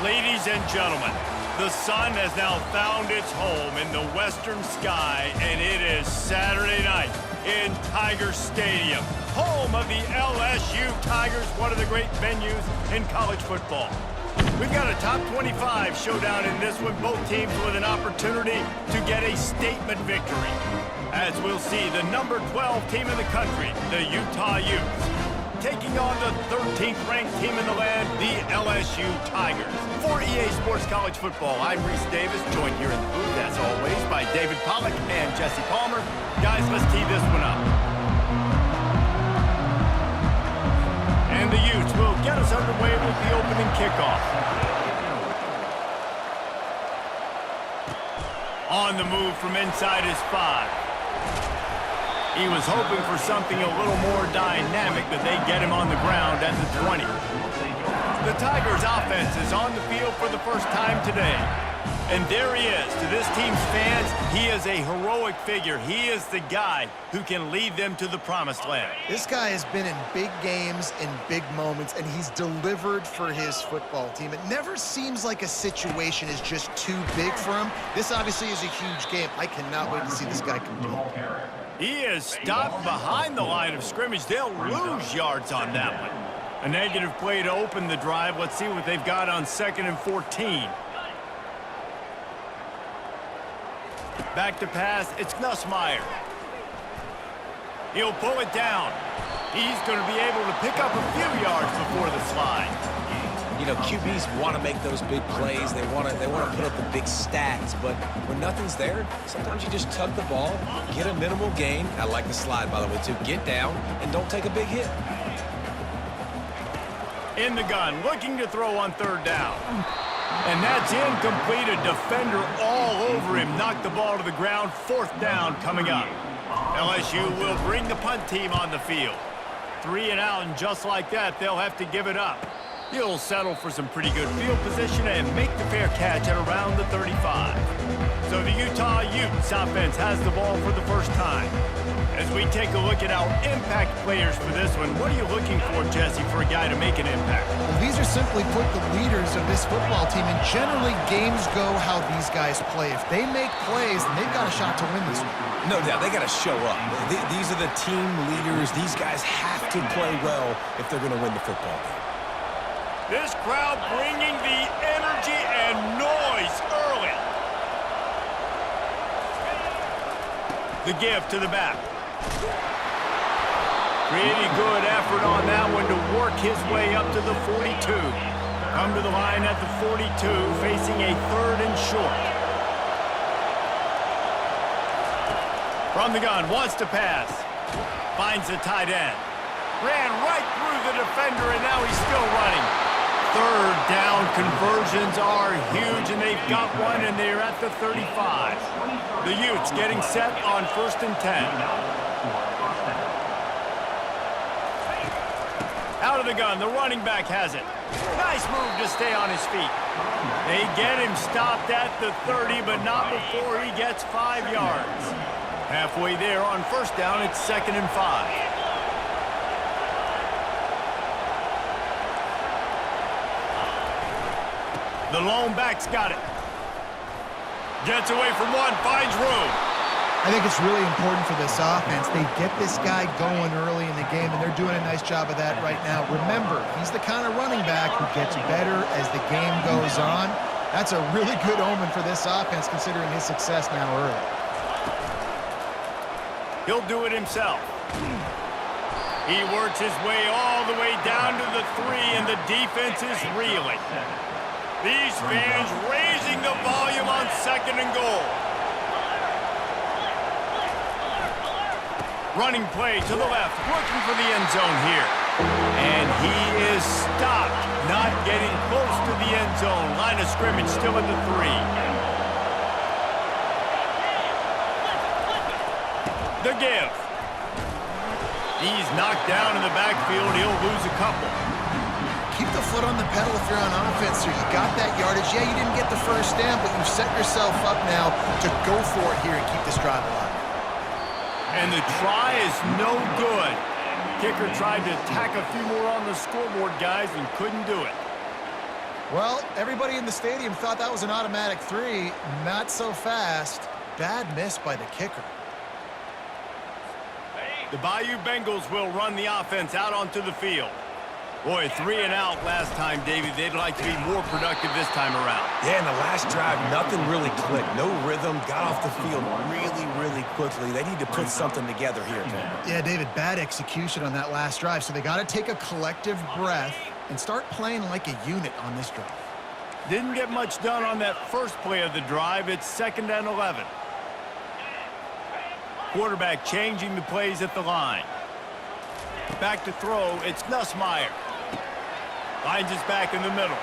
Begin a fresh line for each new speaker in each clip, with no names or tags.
Ladies and gentlemen, the sun has now found its home in the western sky, and it is Saturday night in Tiger Stadium, home of the LSU Tigers, one of the great venues in college football. We've got a top 25 showdown in this one, both teams with an opportunity to get a statement victory. As we'll see, the number 12 team in the country, the Utah Utes, taking on the 13th ranked team in the land, the LSU Tigers. For EA Sports College Football, I'm Reese Davis, joined here in the booth, as always, by David Pollack and Jesse Palmer. Guys, let's tee this one up. And the Utes will get us underway with the opening kickoff. On the move from inside his 5. He was hoping for something a little more dynamic, but they get him on the ground at the 20. The Tigers' offense is on the field for the first time today. And there he is. To this team's fans, he is a heroic figure. He is the guy who can lead them to the promised land.
This guy has been in big games, in big moments, and he's delivered for his football team. It never seems like a situation is just too big for him. This obviously is a huge game. I cannot wait to see this guy compete.
He is stopped behind the line of scrimmage. They'll lose yards on that one. A negative play to open the drive. Let's see what they've got on 2nd and 14. Back to pass, it's Nussmeier. He'll pull it down. He's going to be able to pick up a few yards before the slide.
You know, QBs want to make those big plays. They want to put up the big stats. But when nothing's there, sometimes you just tuck the ball, get a minimal gain. I like the slide, by the way, too. Get down and don't take a big hit.
In the gun, looking to throw on 3rd down. And that's incomplete. A defender all over him. Knocked the ball to the ground. 4th down coming up. LSU will bring the punt team on the field. 3 and out, and just like that, they'll have to give it up. He'll settle for some pretty good field position and make the fair catch at around the 35. So the Utah Utes offense has the ball for the first time. As we take a look at our impact players for this one, what are you looking for, Jesse, for a guy to make an impact?
Well, these are simply put the leaders of this football team, and generally games go how these guys play. If they make plays, then they've got a shot to win this one.
No doubt, they got to show up. These are the team leaders. These guys have to play well if they're going to win the football game.
This crowd bringing the energy and noise early. The give to the back. Pretty good effort on that one to work his way up to the 42. Come to the line at the 42, facing a 3rd and short. From the gun, wants to pass. Finds the tight end. Ran right through the defender, and now he's still running. 3rd down conversions are huge, and they've got one, and they're at the 35. The Utes getting set on 1st and 10. Out of the gun, the running back has it. Nice move to stay on his feet. They get him stopped at the 30, but not before he gets 5 yards. Halfway there on 1st down, it's 2nd and 5. The lone back's got it. Gets away from one, finds room.
I think it's really important for this offense. They get this guy going early in the game, and they're doing a nice job of that right now. Remember, he's the kind of running back who gets better as the game goes on. That's a really good omen for this offense, considering his success now early.
He'll do it himself. He works his way all the way down to the 3, and the defense is reeling. These fans raising the volume on 2nd and goal. Running play to the left, looking for the end zone here. And he is stopped, not getting close to the end zone. Line of scrimmage still at the 3. The give. He's knocked down in the backfield. He'll lose a couple.
Keep the foot on the pedal if you're on offense here. You got that yardage. Yeah, you didn't get the 1st down, but you've set yourself up now to go for it here and keep this drive alive.
And the try is no good. Kicker tried to tack a few more on the scoreboard, guys, and couldn't do it.
Well, everybody in the stadium thought that was an automatic 3. Not so fast. Bad miss by the kicker.
The Bayou Bengals will run the offense out onto the field. Boy, 3 and out last time, Davey. They'd like to be more productive this time around.
Yeah, in the last drive, nothing really clicked. No rhythm, got off the field really quickly. They need to put something together here, Tom.
Yeah, David, bad execution on that last drive, so they got to take a collective breath and start playing like a unit on this drive.
Didn't get much done on that first play of the drive. It's 2nd and 11. Quarterback changing the plays at the line. Back to throw, it's Nussmeier. Finds his back in the middle.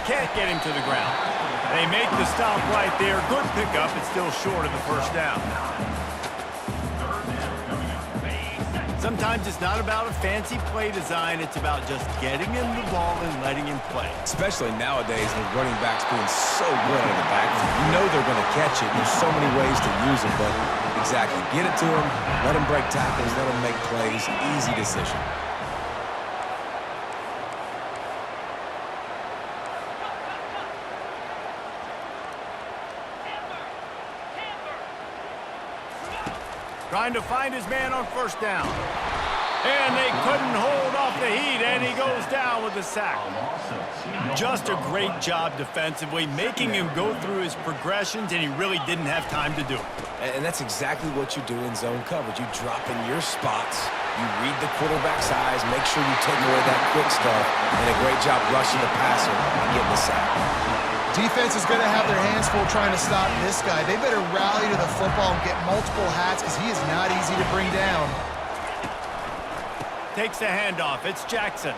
Can't get him to the ground. They make the stop right there. Good pickup. It's still short of the first down. Sometimes it's not about a fancy play design. It's about just getting him the ball and letting him play.
Especially nowadays with running backs being so good in the backfield. You know they're going to catch it. There's so many ways to use it, but exactly. Get it to them, let them break tackles, let them make plays. Easy decision.
Trying to find his man on first down. And they couldn't hold off the heat, and he goes down with a sack. Just a great job defensively, making him go through his progressions, and he really didn't have time to do it.
And that's exactly what you do in zone coverage. You drop in your spots, you read the quarterback's eyes, make sure you take away that quick stuff, and a great job rushing the passer and getting the sack.
Defense is going to have their hands full trying to stop this guy. They better rally to the football and get multiple hats because he is not easy to bring down.
Takes the handoff. It's Jackson.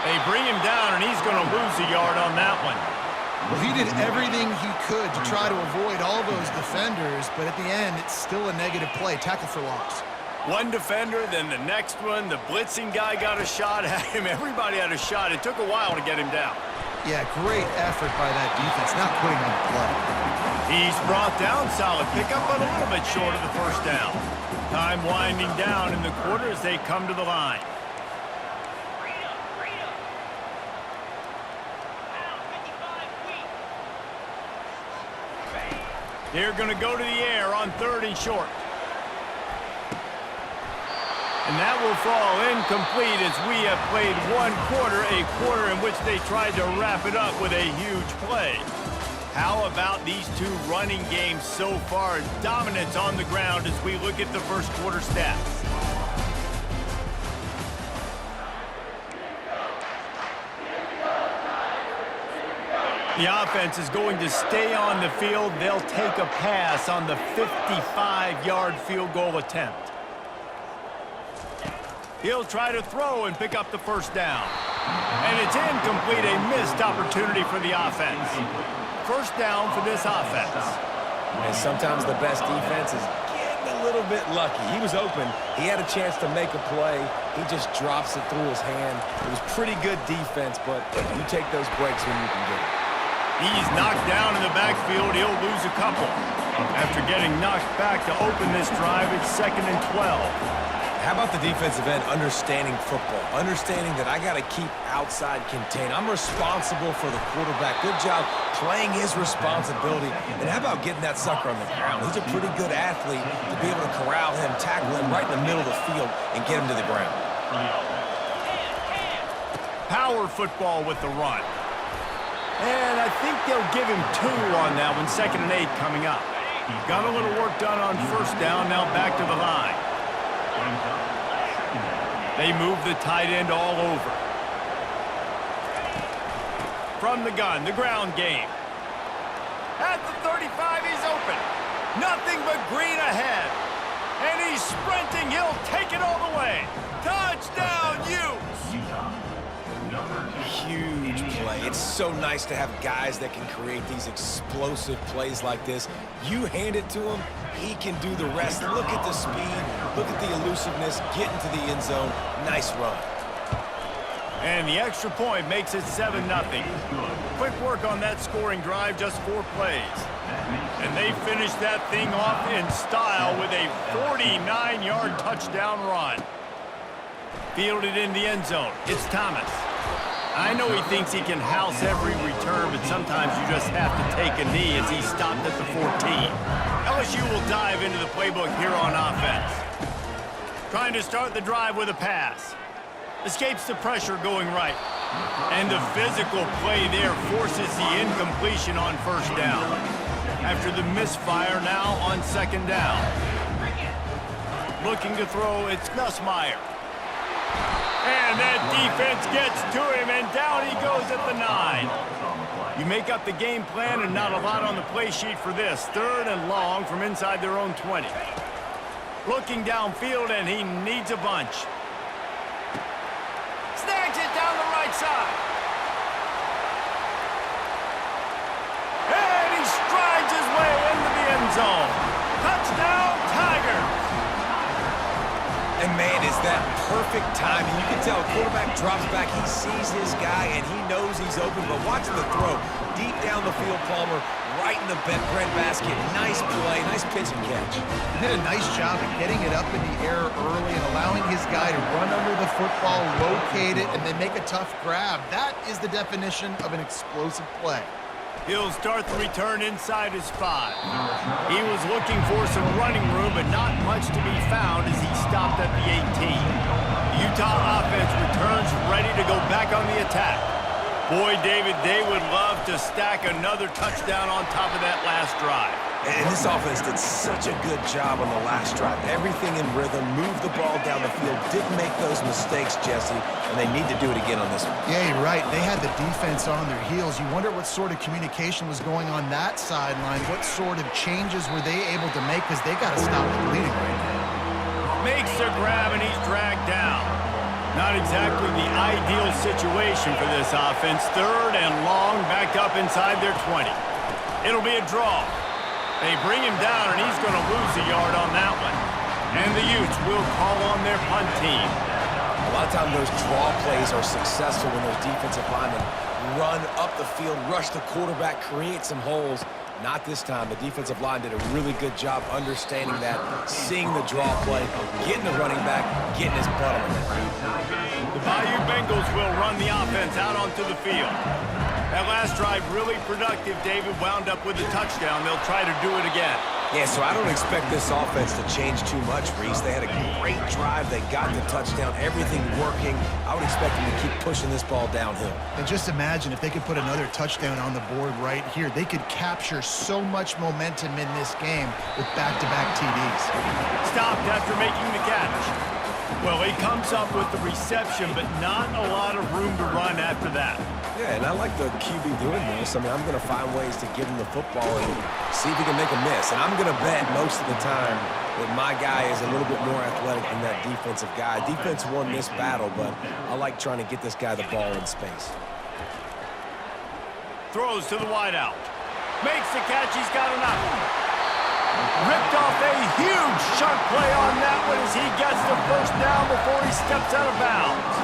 They bring him down, and he's going to lose a yard on that one.
Well, he did everything he could to try to avoid all those defenders, but at the end, it's still a negative play. Tackle for loss.
One defender, then the next one. The blitzing guy got a shot at him. Everybody had a shot. It took a while to get him down.
Yeah, great effort by that defense, not quitting on the play.
He's brought down. Solid pickup, but a little bit short of the first down. Time winding down in the quarter as they come to the line. They're going to go to the air on 3rd and short. And that will fall incomplete as we have played one quarter, a quarter in which they tried to wrap it up with a huge play. How about these two running games so far? Dominance on the ground as we look at the first quarter stats. The offense is going to stay on the field. They'll take a pass on the 55-yard field goal attempt. He'll try to throw and pick up the first down. And it's incomplete, a missed opportunity for the offense. First down for this offense.
And sometimes the best defense is getting a little bit lucky. He was open. He had a chance to make a play. He just drops it through his hand. It was pretty good defense, but you take those breaks when you can get it.
He's knocked down in the backfield. He'll lose a couple. After getting knocked back to open this drive, it's 2nd and 12.
How about the defensive end understanding football, understanding that I got to keep outside contained. I'm responsible for the quarterback. Good job playing his responsibility. And how about getting that sucker on the ground? He's a pretty good athlete to be able to corral him, tackle him right in the middle of the field, and get him to the ground.
Power football with the run. And I think they'll give him 2 on that one. 2nd and 8 coming up. Got a little work done on first down. Now back to the line. They move the tight end all over. From the gun, the ground game. At the 35, he's open. Nothing but green ahead. And he's sprinting. He'll take it all the way. Touchdown, Utes!
Huge play. It's so nice to have guys that can create these explosive plays like this. You hand it to him, he can do the rest. Look at the speed, look at the elusiveness, get into the end zone. Nice run.
And the extra point makes it 7-0. Quick work on that scoring drive, just 4 plays. And they finish that thing off in style with a 49-yard touchdown run. Fielded in the end zone. It's Thomas. I know he thinks he can house every return, but sometimes you just have to take a knee as he stopped at the 14. LSU will dive into the playbook here on offense. Trying to start the drive with a pass. Escapes the pressure going right. And the physical play there forces the incompletion on first down. After the misfire now on second down. Looking to throw, it's Nussmeier. And that defense gets to him, and down he goes at the 9. You make up the game plan, and not a lot on the play sheet for this. 3rd and long from inside their own 20. Looking downfield, and he needs a bunch. Snags it down the right side. And he strides his way into the end zone. Touchdown, Tigers!
And man, is that perfect timing. You can tell a quarterback drops back, he sees his guy, and he knows he's open, but watch the throw. Deep down the field, Palmer, right in the bread basket. Nice play, nice pitch and catch.
He did a nice job of getting it up in the air early and allowing his guy to run under the football, locate it, and then make a tough grab. That is the definition of an explosive play.
He'll start the return inside his 5. He was looking for some running room, but not much to be found as he stopped at the 18. The Utah offense returns ready to go back on the attack. Boy, David, they would love to stack another touchdown on top of that last drive.
And this offense did such a good job on the last drive. Everything in rhythm, moved the ball down the field, didn't make those mistakes, Jesse, and they need to do it again on this one.
Yeah, you're right. They had the defense on their heels. You wonder what sort of communication was going on that sideline. What sort of changes were they able to make, because they got to stop the bleeding right now.
Makes the grab, and he's dragged down. Not exactly the ideal situation for this offense. 3rd and long, back up inside their 20. It'll be a draw. They bring him down, and he's going to lose a yard on that one. And the Utes will call on their punt team.
A lot of times those draw plays are successful when those defensive linemen run up the field, rush the quarterback, create some holes. Not this time. The defensive line did a really good job understanding that, seeing the draw play, getting the running back, getting his butt on it.
The Bayou Bengals will run the offense out onto the field. That last drive really productive. David wound up with a touchdown. They'll try to do it again.
Yeah, so I don't expect this offense to change too much, Reese. They had a great drive. They got the touchdown. Everything working. I would expect them to keep pushing this ball downhill.
And just imagine if they could put another touchdown on the board right here. They could capture so much momentum in this game with back-to-back TDs.
Stopped after making the catch. Well, he comes up with the reception, but not a lot of room to run after that.
Yeah, and I like the QB doing this. I mean, I'm going to find ways to give him the football and see if he can make a miss. And I'm going to bet most of the time that my guy is a little bit more athletic than that defensive guy. Defense won this battle, but I like trying to get this guy the ball in space.
Throws to the wideout. Makes the catch. He's got enough. Ripped off a huge sharp play on that one as he gets the first down before he steps out of bounds.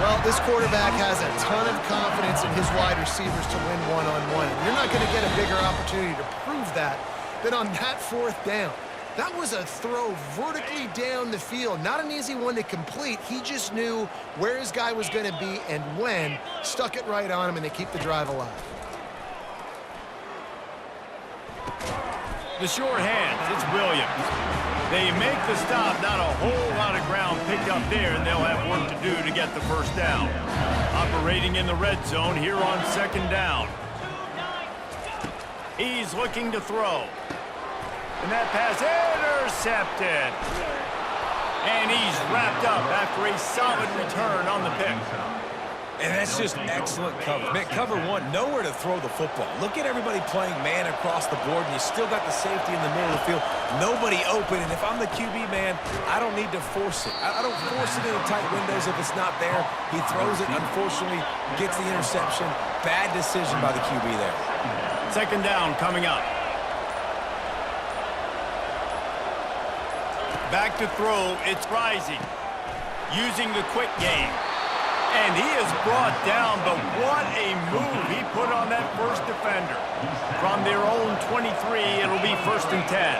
Well, this quarterback has a ton of confidence in his wide receivers to win one-on-one. You're not going to get a bigger opportunity to prove that than on that 4th down. That was a throw vertically down the field. Not an easy one to complete. He just knew where his guy was going to be and when. Stuck it right on him, and they keep the drive alive.
The short hands, it's Williams. They make the stop, not a whole lot of ground picked up there, and they'll have work to do to get the first down. Operating in the red zone here on 2nd down. He's looking to throw. And that pass intercepted. And he's wrapped up after a solid return on the pick.
And that's just excellent coverage. Man, cover one, nowhere to throw the football. Look at everybody playing man across the board, and you still got the safety in the middle of the field. Nobody open, and if I'm the QB, man, I don't need to force it. I don't force it into tight windows if it's not there. He throws it, unfortunately, gets the interception. Bad decision by the QB there.
2nd down coming up. Back to throw, it's Rising. Using the quick game. And he is brought down, but what a move he put on that first defender. From their own 23, it'll be 1st and 10.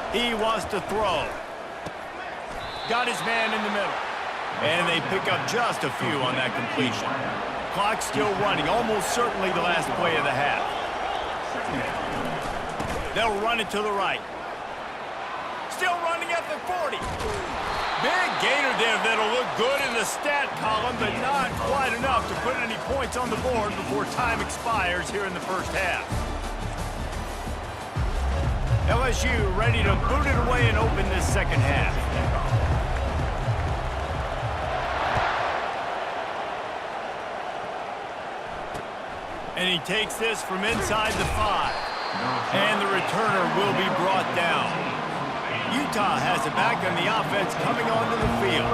He wants to throw. got his man in the middle. And they pick up just a few on that completion. Clock still running, almost certainly the last play of the half. They'll run it to the right. Still running at the 40. Big gainer there that'll look good in the stat column, but not quite enough to put any points on the board before time expires here in the first half. LSU ready to boot it away and open this second half. And he takes this from inside the 5. And the returner will be brought down. Utah has it back on the offense coming onto the field.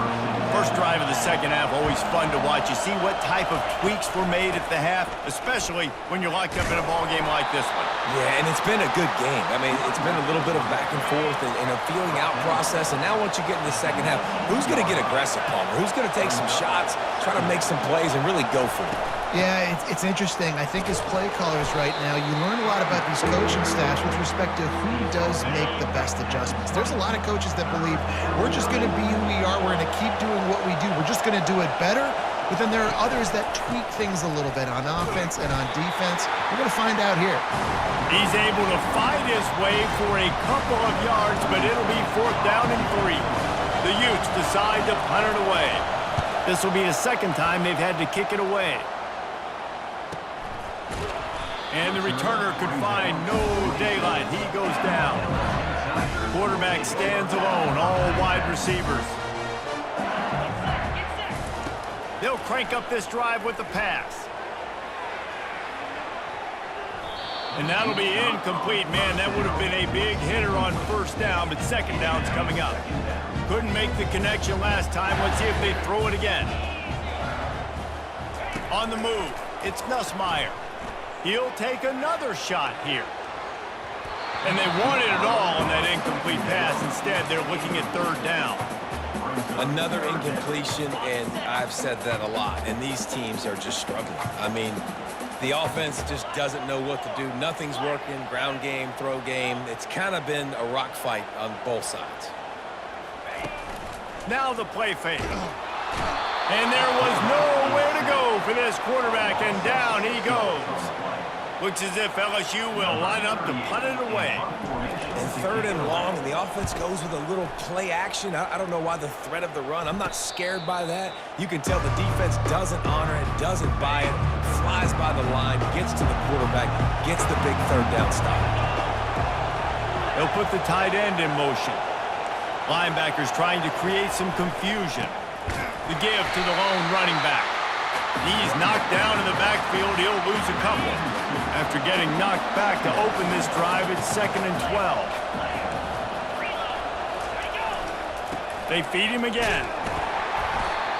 First drive of the second half, always fun to watch. You see what type of tweaks were made at the half, especially when you're locked up in a ball game like this one.
Yeah, and it's been a good game. I mean, it's been a little bit of back and forth and a feeling out process. And now once you get in the second half, who's going to get aggressive, Palmer? Who's going to take some shots, try to make some plays, and really go for it?
Yeah, it's interesting. I think as play callers right now, you learn a lot about these coaching staffs with respect to who does make the best adjustments. There's a lot of coaches that believe we're just going to be who we are. We're going to keep doing what we do. We're just going to do it better. But then there are others that tweak things a little bit on offense and on defense. We're going to find out here.
He's able to fight his way for a couple of yards, but it'll be 4th down and 3. The Utes decide to punt it away. This will be the second time they've had to kick it away. And the returner could find no daylight. He goes down. Quarterback stands alone, all wide receivers. They'll crank up this drive with the pass. And that'll be incomplete. Man, that would have been a big hitter on first down, but second down's coming up. Couldn't make the connection last time. Let's see if they throw it again. On the move, it's Nussmeier. He'll take another shot here. And they wanted it all on that incomplete pass. Instead, they're looking at 3rd down.
Another incompletion, and I've said that a lot, and these teams are just struggling. I mean, the offense just doesn't know what to do. Nothing's working, ground game, throw game. It's kind of been a rock fight on both sides.
Now the play fake. And there was nowhere to go for this quarterback, and down he goes. Looks as if LSU will line up to punt it away.
And 3rd and long, and the offense goes with a little play action. I don't know why the threat of the run. I'm not scared by that. You can tell the defense doesn't honor it, doesn't buy it, flies by the line, gets to the quarterback, gets the big 3rd down stop.
They'll put the tight end in motion. Linebackers trying to create some confusion. The give to the lone running back. He's knocked down in the backfield. He'll lose a couple. After getting knocked back to open this drive, it's 2nd and 12. They feed him again.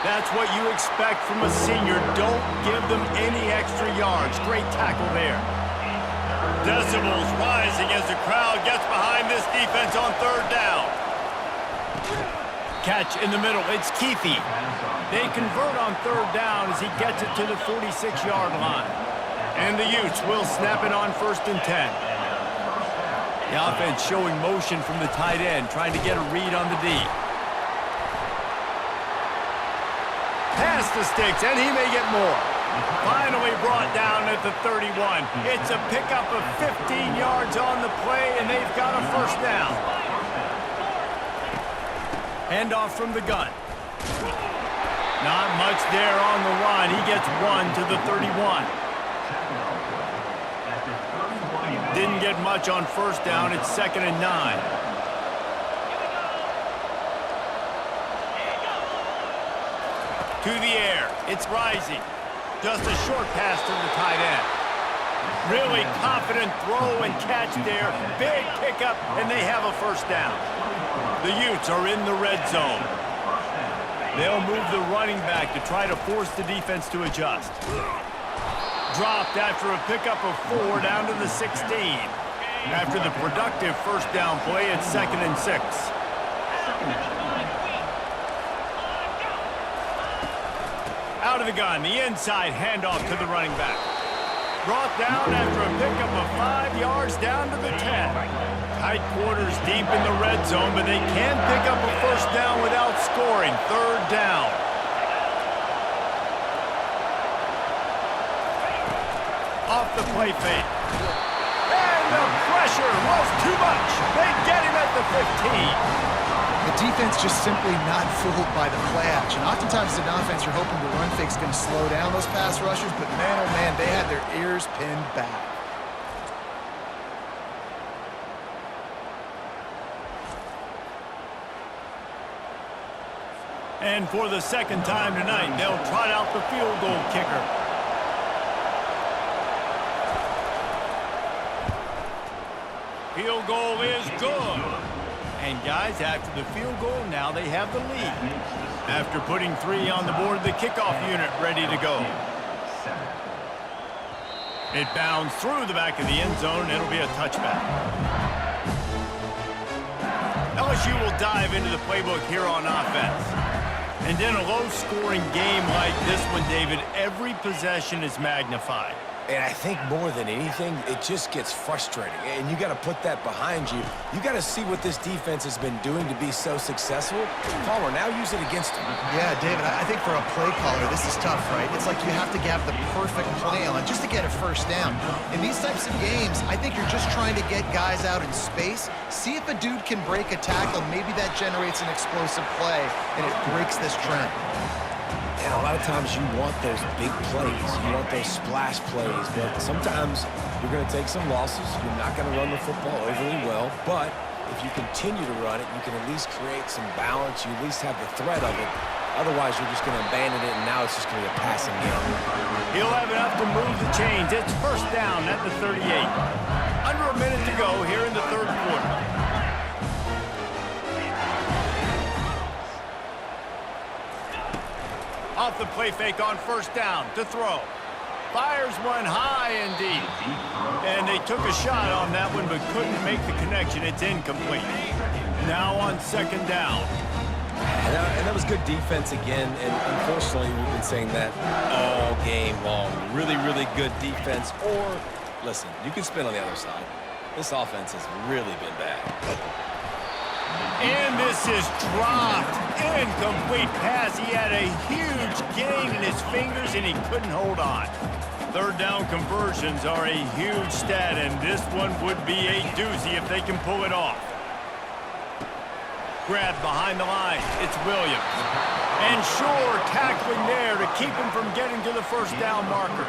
That's what you expect from a senior. Don't give them any extra yards. Great tackle there. Decibels rising as the crowd gets behind this defense on 3rd down. Catch in the middle. It's Keefe. They convert on 3rd down as he gets it to the 46-yard line. And the Utes will snap it on 1st and 10. The offense showing motion from the tight end, trying to get a read on the D. Pass the sticks, and he may get more. Finally brought down at the 31. It's a pickup of 15 yards on the play, and they've got a 1st down. Handoff from the gun. Not much there on the run. He gets 1 to the 31. Didn't get much on 1st down. It's 2nd and 9. To the air. It's Rising. Just a short pass to the tight end. Really confident throw and catch there. Big pickup, and they have a 1st down. The Utes are in the red zone. They'll move the running back to try to force the defense to adjust. Dropped after a pickup of 4 down to the 16. After the productive 1st down play, it's 2nd and 6. Out of the gun, the inside handoff to the running back. Brought down after a pickup of 5 yards down to the 10. Tight quarters deep in the red zone, but they can pick up a first down without scoring. Third down. Off the play fake. And the pressure was too much. They get him at the 15.
The defense just simply not fooled by the play action. Oftentimes, an offense, you're hoping the run fake's going to slow down those pass rushers, but man, oh man, they had their ears pinned back.
And for the second time tonight, they'll trot out the field goal kicker. Field goal is good. And guys, after the field goal, now they have the lead. After putting 3 on the board, the kickoff unit ready to go. It bounds through the back of the end zone. It'll be a touchback. LSU will dive into the playbook here on offense. And in a low-scoring game like this one, David, every possession is magnified.
And I think more than anything, it just gets frustrating. And you got to put that behind you. You got to see what this defense has been doing to be so successful. Caller, now use it against them.
Yeah, David, I think for a play caller, this is tough, right? It's like you have to have the perfect play on just to get a first down. In these types of games, I think you're just trying to get guys out in space, see if a dude can break a tackle. Maybe that generates an explosive play, and it breaks this trend.
And a lot of times you want those big plays. You want those splash plays. But sometimes you're going to take some losses. You're not going to run the football overly well. But if you continue to run it, you can at least create some balance. You at least have the threat of it. Otherwise, you're just going to abandon it, and now it's just going to be a passing game.
He'll have enough to move the chains. It's first down at the 38. Under a minute to go here in the third quarter. Off the play fake on first down to throw. Fires one high and deep. And they took a shot on that one but couldn't make the connection. It's incomplete. Now on second down.
And that was good defense again. And unfortunately, we've been saying that all game long. Really, really good defense. Or, listen, you can spin on the other side. This offense has really been bad.
And this is dropped. Incomplete pass. He had a huge gain in his fingers, and he couldn't hold on. Third down conversions are a huge stat, and this one would be a doozy if they can pull it off. Grabbed behind the line. It's Williams. And Shore tackling there to keep him from getting to the first down marker.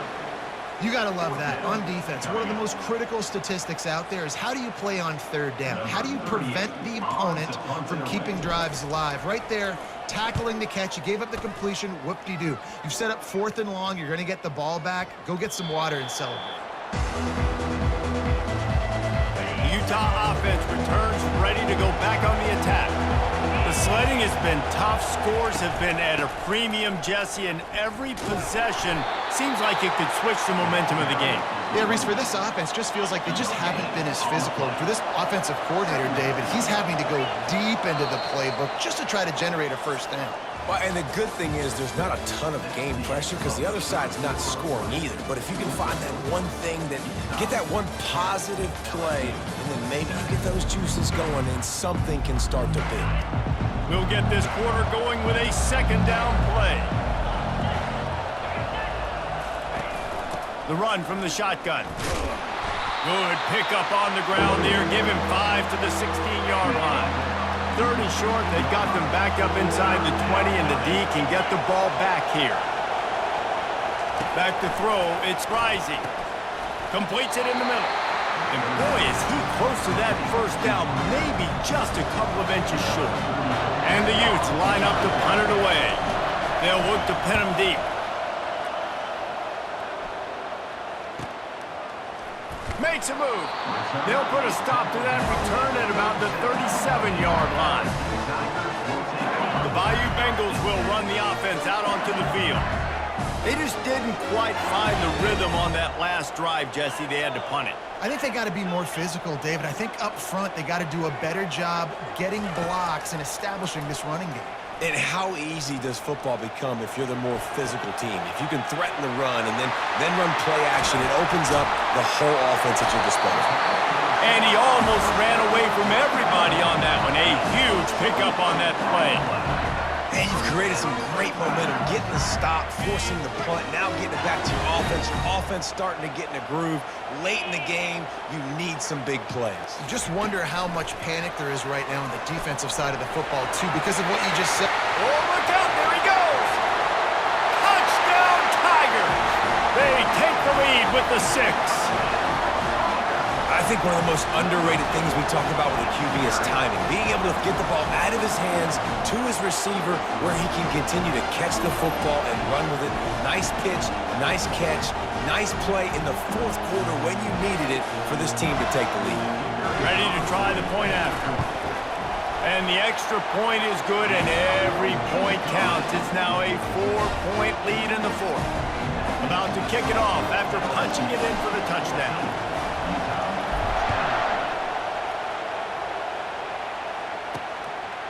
You got to love that. On defense, one of the most critical statistics out there is how do you play on third down? How do you prevent the opponent from keeping drives alive? Right there, tackling the catch. You gave up the completion. Whoop-de-doo. You've set up 4th and long. You're going to get the ball back. Go get some water and celebrate.
The Utah offense returns ready to go back on the attack. The sledding has been tough. Scores have been at a premium, Jesse, and every possession seems like it could switch the momentum of the game.
Yeah, Reese, for this offense, just feels like they just haven't been as physical. And for this offensive coordinator, David, he's having to go deep into the playbook just to try to generate a first down.
Well, and the good thing is there's not a ton of game pressure because the other side's not scoring either. But if you can find that one thing, that get that one positive play, and then maybe you get those juices going and something can start to build.
We'll get this quarter going with a second down play. The run from the shotgun. Good pickup on the ground there. Give him 5 to the 16-yard line. 30 short. They've got them back up inside the 20, and the D can get the ball back here. Back to throw. It's Rising. Completes it in the middle. And boy, is he close to that first down. Maybe just a couple of inches short. And the Utes line up to punt it away. They'll look to pin him deep. Makes a move. They'll put a stop to that return at about the 37-yard line. The Bayou Bengals will run the offense out onto the field. They just didn't quite find the rhythm on that last drive, Jesse. They had to punt it.
I think they got to be more physical, David. I think up front they got to do a better job getting blocks and establishing this running game.
And how easy does football become if you're the more physical team? If you can threaten the run and then run play action, it opens up the whole offense at your disposal.
And he almost ran away from everybody on that one. A huge pickup on that play.
And you've created some great momentum, getting the stop, forcing the punt, now getting it back to your offense. Your offense starting to get in a groove. Late in the game, you need some big plays.
You just wonder how much panic there is right now on the defensive side of the football, too, because of what you just said.
Oh, look out, there he goes! Touchdown, Tigers! They take the lead with the 6.
I think one of the most underrated things we talk about with a QB is timing. Being able to get the ball out of his hands to his receiver where he can continue to catch the football and run with it. Nice pitch, nice catch, nice play in the 4th quarter when you needed it for this team to take the lead.
Ready to try the point after. And the extra point is good, and every point counts. It's now a 4-point lead in the 4th. About to kick it off after punching it in for the touchdown.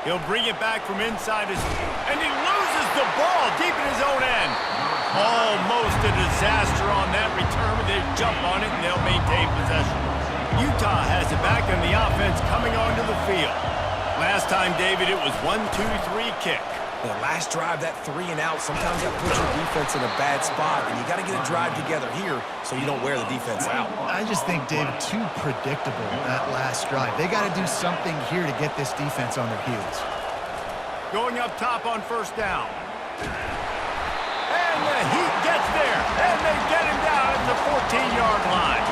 He'll bring it back from inside his... And he loses the ball deep in his own end. Almost a disaster on that return. They jump on it, and they'll maintain possession. Utah has it back, and the offense coming onto the field. Last time, David, it was 1-2-3 kick.
The last drive, that 3 and out, sometimes that puts your defense in a bad spot, and you got to get a drive together here so you don't wear the defense out.
I just think, David, too predictable that last drive. They got to do something here to get this defense on their heels.
Going up top on 1st down. And the Heat gets there, and they get him down at the 14-yard line.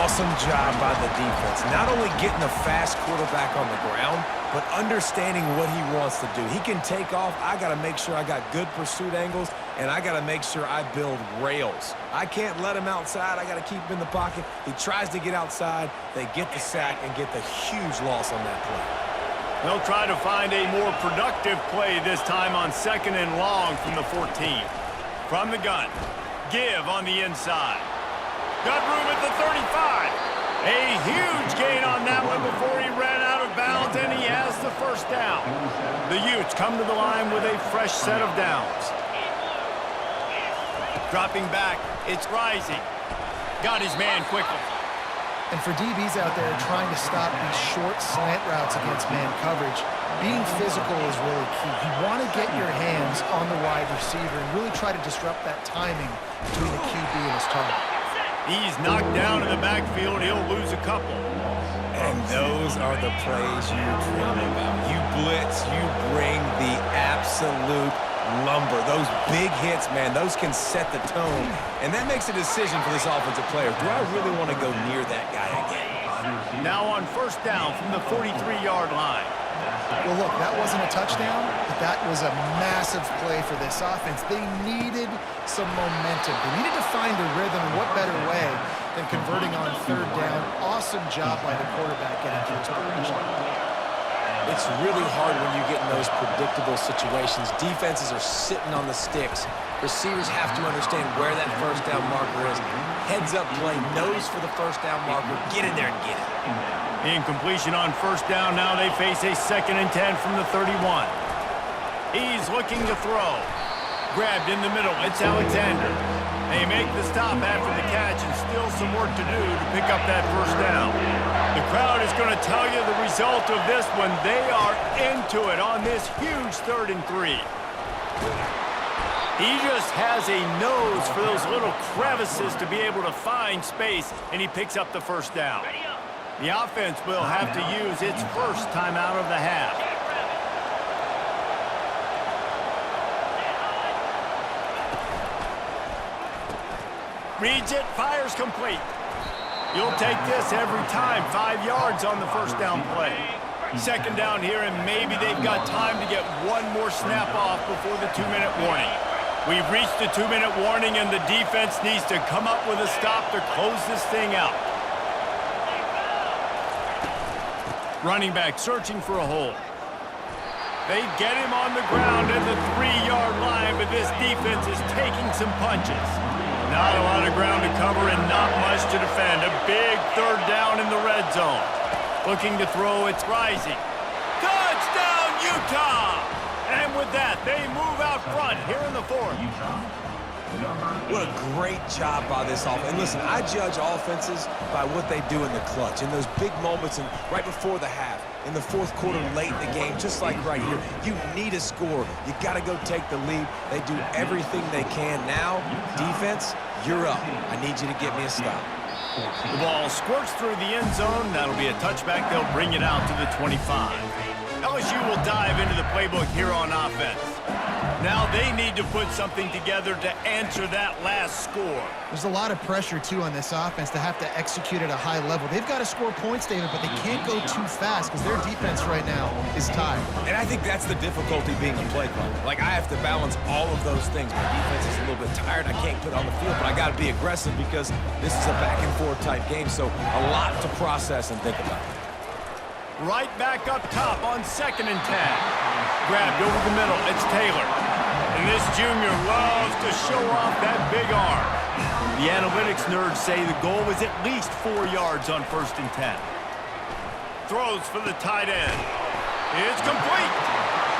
Awesome job by the defense. Not only getting a fast quarterback on the ground, but understanding what he wants to do. He can take off. I got to make sure I got good pursuit angles, and I got to make sure I build rails. I can't let him outside. I got to keep him in the pocket. He tries to get outside. They get the sack and get the huge loss on that play.
They'll try to find a more productive play this time on 2nd and long from the 14. From the gun, give on the inside. Got room at the 35. A huge gain on that one before he ran out of bounds, and he has the 1st down. The Utes come to the line with a fresh set of downs. Dropping back, it's Rising. Got his man quickly.
And for DBs out there trying to stop these short slant routes against man coverage, being physical is really key. You want to get your hands on the wide receiver and really try to disrupt that timing between the QB and his target.
He's knocked down in the backfield. He'll lose a couple.
And those are the plays you dream about. You blitz, you bring the absolute lumber. Those big hits, man, those can set the tone. And that makes a decision for this offensive player. Do I really want to go near that guy again?
Now on 1st down from the 43-yard line.
Well, look, that wasn't a touchdown, but that was a massive play for this offense. They needed some momentum. They needed to find a rhythm, and what better way than converting on 3rd down. Awesome job by the quarterback getting to his position.
It's really hard when you get in those predictable situations. Defenses are sitting on the sticks. Receivers have to understand where that 1st down marker is. Heads up play, nose for the 1st down marker. Get in there and get it.
Incompletion on 1st down. Now they face a 2nd and 10 from the 31. He's looking to throw. Grabbed in the middle. It's Alexander. They make the stop after the catch, and still some work to do to pick up that 1st down. The crowd is going to tell you the result of this one. They are into it on this huge 3rd and 3. He just has a nose for those little crevices to be able to find space, and he picks up the 1st down. The offense will have to use its 1st timeout of the half. Reads it, fires complete. You'll take this every time. 5 yards on the 1st down play. 2nd down here, and maybe they've got time to get one more snap off before the 2-minute warning. We've reached the 2-minute warning, and the defense needs to come up with a stop to close this thing out. Running back searching for a hole. They get him on the ground at the 3-yard line, but this defense is taking some punches. Not a lot of ground to cover and not much to defend. A big 3rd down in the red zone. Looking to throw, it's Rising. Touchdown, Utah! And with that, they move out front here in the fourth.
What a great job by this offense. And listen, I judge offenses by what they do in the clutch, in those big moments and right before the half, in the fourth quarter, late in the game, just like right here. You need a score. You got to go take the lead. They do everything they can. Now, defense, you're up. I need you to get me a stop.
The ball squirts through the end zone. That'll be a touchback. They'll bring it out to the 25. LSU will dive into the playbook here on offense. Now they need to put something together to answer that last score.
There's a lot of pressure, too, on this offense to have to execute at a high level. They've got to score points, David, but they can't go too fast because their defense right now is tired.
And I think that's the difficulty being a play caller. Like, I have to balance all of those things. My defense is a little bit tired. I can't put it on the field, but I got to be aggressive because this is a back-and-forth type game, so a lot to process and think about.
Right back up top on 2nd and 10. Grabbed over the middle. It's Taylor. And this junior loves to show off that big arm. The analytics nerds say the goal was at least 4 yards on 1st and 10. Throws for the tight end. It's complete.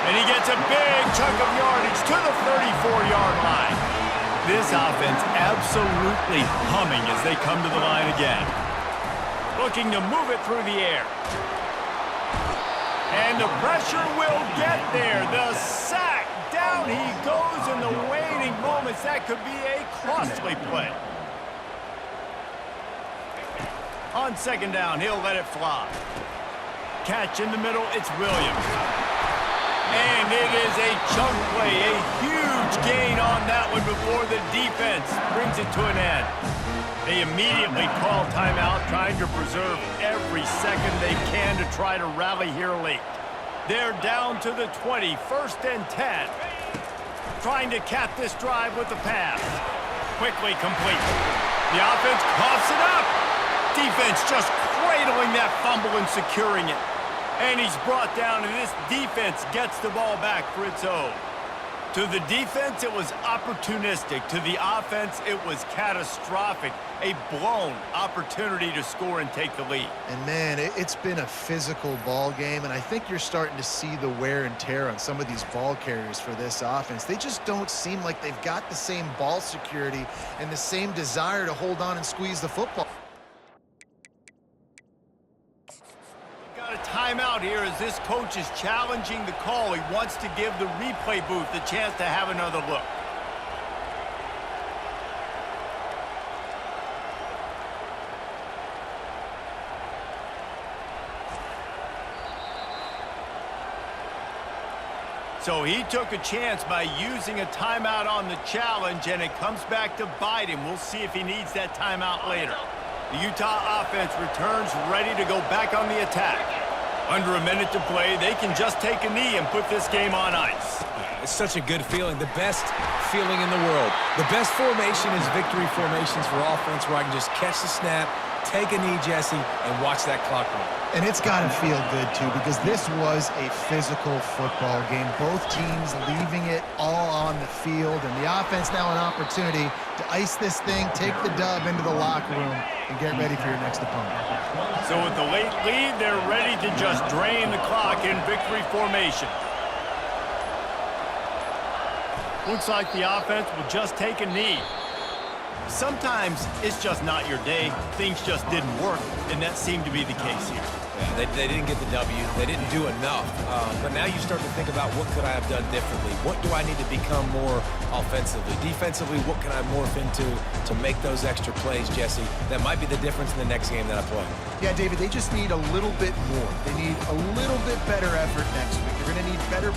And he gets a big chunk of yardage to the 34-yard line. This offense absolutely humming as they come to the line again. Looking to move it through the air. And the pressure will get there. The sack. Down he goes in the waning moments. That could be a costly play. On 2nd down, he'll let it fly. Catch in the middle, it's Williams. And it is a chunk play, a huge gain on that one before the defense brings it to an end. They immediately call timeout, trying to preserve every second they can to try to rally here late. They're down to the 20, 1st and 10. Trying to cap this drive with the pass. Quickly complete. The offense coughs it up. Defense just cradling that fumble and securing it. And he's brought down, and this defense gets the ball back for its own. To the defense, it was opportunistic. To the offense, it was catastrophic. A blown opportunity to score and take the lead.
And, man, it's been a physical ball game, and I think you're starting to see the wear and tear on some of these ball carriers for this offense. They just don't seem like they've got the same ball security and the same desire to hold on and squeeze the football.
Timeout here as this coach is challenging the call. He wants to give the replay booth a chance to have another look. So he took a chance by using a timeout on the challenge, and it comes back to bite him. We'll see if he needs that timeout later. The Utah offense returns ready to go back on the attack. Under a minute to play, they can just take a knee and put this game on ice.
It's such a good feeling, the best feeling in the world. The best formation is victory formations for offense, where I can just catch the snap, take a knee, Jesse, and watch that clock run.
And it's got to feel good, too, because this was a physical football game. Both teams leaving it all on the field, and the offense now an opportunity to ice this thing, take the dub into the locker room, and get ready for your next opponent.
So with the late lead, they're ready to just drain the clock in victory formation. Looks like the offense will just take a knee. Sometimes it's just not your day. Things just didn't work, and that seemed to be the case here.
Yeah, they didn't get the W. They didn't do enough. But now you start to think about, what could I have done differently? What do I need to become more offensively? Defensively, what can I morph into to make those extra plays, Jesse? That might be the difference in the next game that I play.
Yeah, David, they just need a little bit more. They need a little bit better effort next week. They're going to need better